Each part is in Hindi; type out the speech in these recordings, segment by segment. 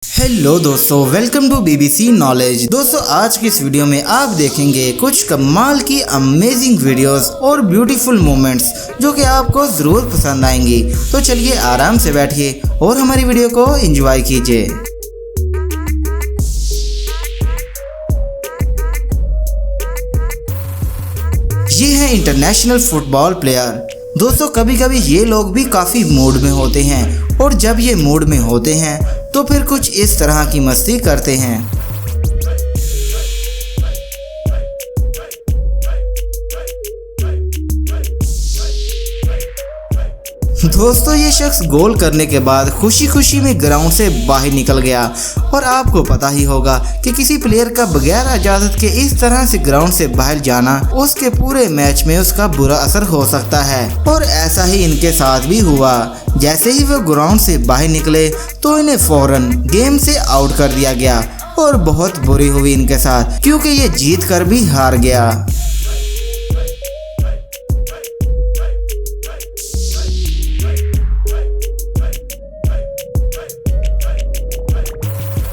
हेलो दोस्तों, वेलकम टू बीबीसी नॉलेज। दोस्तों, आज की इस वीडियो में आप देखेंगे कुछ कमाल की अमेजिंग वीडियोस और ब्यूटीफुल मोमेंट्स जो कि आपको ज़रूर पसंद आएंगी। तो चलिए आराम से बैठिए और हमारी वीडियो को एंजॉय कीजिए। ये है इंटरनेशनल फुटबॉल प्लेयर। दोस्तों, कभी कभी ये लोग भी काफ़ी मूड में होते हैं और जब ये मूड में होते हैं तो फिर कुछ इस तरह की मस्ती करते हैं। दोस्तों, ये शख्स गोल करने के बाद खुशी खुशी में ग्राउंड से बाहर निकल गया और आपको पता ही होगा कि किसी प्लेयर का बगैर इजाज़त के इस तरह से ग्राउंड से बाहर जाना उसके पूरे मैच में उसका बुरा असर हो सकता है। और ऐसा ही इनके साथ भी हुआ। जैसे ही वो ग्राउंड से बाहर निकले तो इन्हें फौरन गेम से आउट कर दिया गया और बहुत बुरी हुई इनके साथ, क्योंकि ये जीत कर भी हार गया।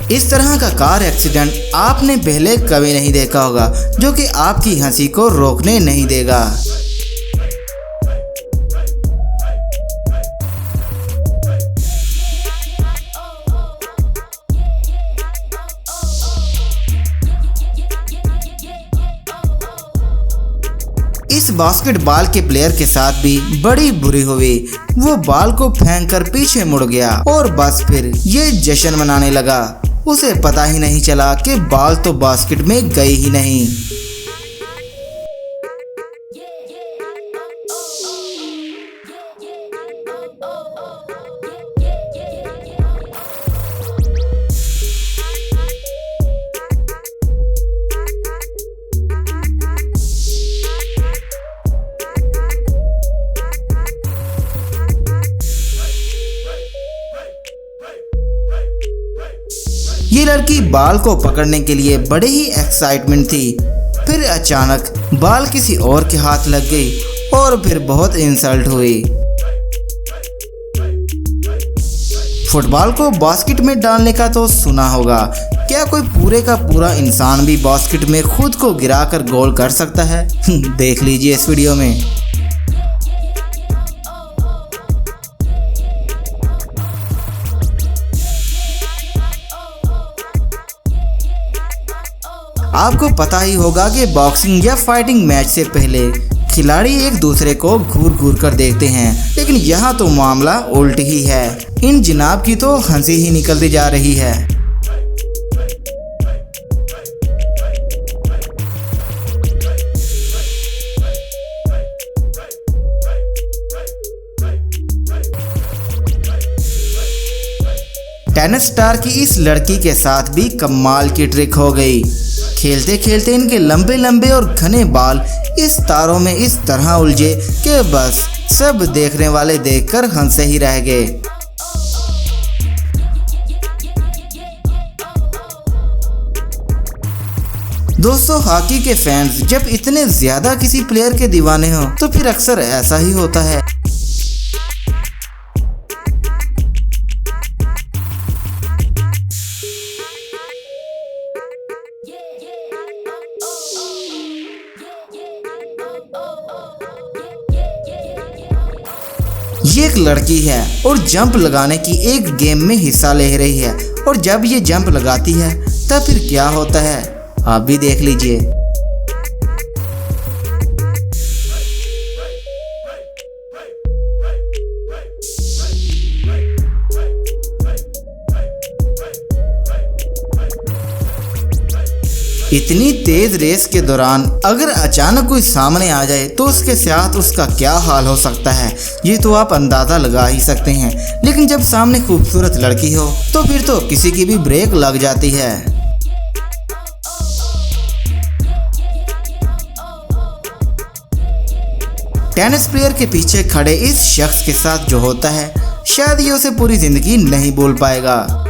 इस तरह का कार एक्सीडेंट आपने पहले कभी नहीं देखा होगा, जो कि आपकी हंसी को रोकने नहीं देगा। इस बास्केटबॉल के प्लेयर के साथ भी बड़ी बुरी हुई। वो बाल को फेंक कर पीछे मुड़ गया और बस फिर ये जश्न मनाने लगा। उसे पता ही नहीं चला कि बाल तो बास्केट में गई ही नहीं। ये लड़की बाल को पकड़ने के लिए बड़े ही एक्साइटमेंट थी, फिर अचानक बाल किसी और के हाथ लग गई और फिर बहुत इंसल्ट हुई। फुटबॉल को बास्केट में डालने का तो सुना होगा, क्या कोई पूरे का पूरा इंसान भी बास्केट में खुद को गिराकर गोल कर सकता है? देख लीजिए इस वीडियो में। आपको पता ही होगा कि बॉक्सिंग या फाइटिंग मैच से पहले खिलाड़ी एक दूसरे को घूर घूर कर देखते हैं, लेकिन यहाँ तो मामला उल्ट ही है। इन जनाब की तो हंसी ही निकलती जा रही है। टेनिस स्टार की इस लड़की के साथ भी कमाल की ट्रिक हो गई। खेलते खेलते इनके लंबे लंबे और घने बाल इस तारों में इस तरह उलझे कि बस सब देखने वाले देखकर हंसे ही रह गए। दोस्तों, हॉकी के फैंस जब इतने ज्यादा किसी प्लेयर के दीवाने हो तो फिर अक्सर ऐसा ही होता है। ये एक लड़की है और जंप लगाने की एक गेम में हिस्सा ले रही है, और जब ये जंप लगाती है तब फिर क्या होता है आप भी देख लीजिए। इतनी तेज रेस के दौरान अगर अचानक कोई सामने आ जाए तो उसके साथ उसका क्या हाल हो सकता है, ये तो आप अंदाज़ा लगा ही सकते हैं। लेकिन जब सामने खूबसूरत लड़की हो तो फिर तो किसी की भी ब्रेक लग जाती है। टेनिस प्लेयर के पीछे खड़े इस शख्स के साथ जो होता है, शायद ये उसे पूरी जिंदगी नहीं भूल पाएगा।